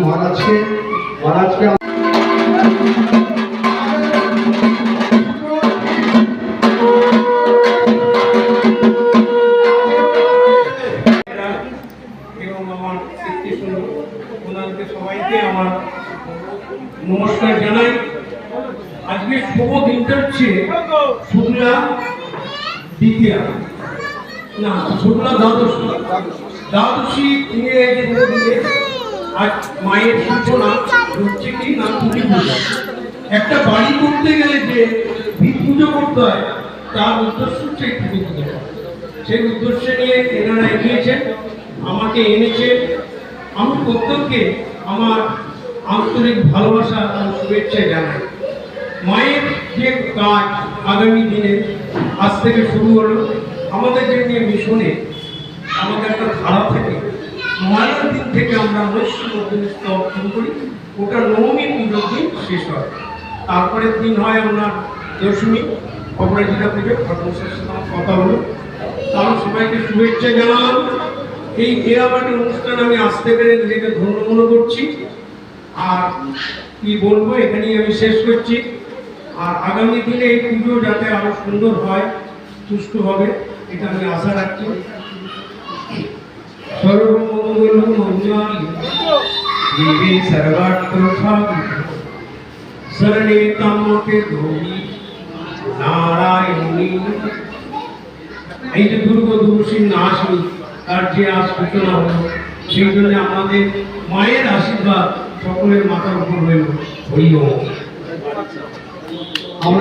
জানাচ্ছি মহারাজকে সবাইকে আমার নমস্কার জানাই। আজকে শুভ দিনটা হচ্ছে শুক্লা দ্বিতীয়া না শুক্লা দ্বাদশী দিনে আজ মায়ের সূচনা হচ্ছে কি না পুজো। একটা বাড়ি করতে গেলে যে ভিত পুজো করতে হয় তার উদ্দেশ্য হচ্ছে পুজো পুজো। সেই উদ্দেশ্য নিয়ে এনারা এগিয়েছেন, আমাকে এনেছে। আমি প্রত্যেককে আমার আন্তরিক ভালোবাসা ও শুভেচ্ছা জানাই। মায়ের যে কাজ আগামী দিনে আজ থেকে শুরু হলো, আমাদের যে মিশনে আমাদের একটা ধারা থেকে মায়ের দিন থেকে আমরা স্তব শুরু করি, ওটা নবমী পুজোর দিন শেষ হয়। তারপরের দিন হয় আমরা দশমী অপরাজিতা পুজো। কথা হলো, তার সবাইকে শুভেচ্ছা জানালাম। এই মেরাবাটি অনুষ্ঠান আমি আসতে পেরে নিজেকে ধন্য মনে করছি। আর কি বলবো, এখানেই আমি শেষ করছি। আর আগামী দিনে এই পুজো যাতে আরো সুন্দর হয়, সুষ্ঠু হবে, এটা আমি আশা রাখছি। সর্বমঙ্গল মঙ্গলে সর্বার্থ শরণে ত্র্যম্বকে গৌরী নারায়ণী। এই যে দুর্গদুর্শীর নাশনী তার যে আজ সূচনা হলো, সেই জন্য আমাদের মায়ের আশীর্বাদ সকলের মাথার উপর রইল। হরি ওম।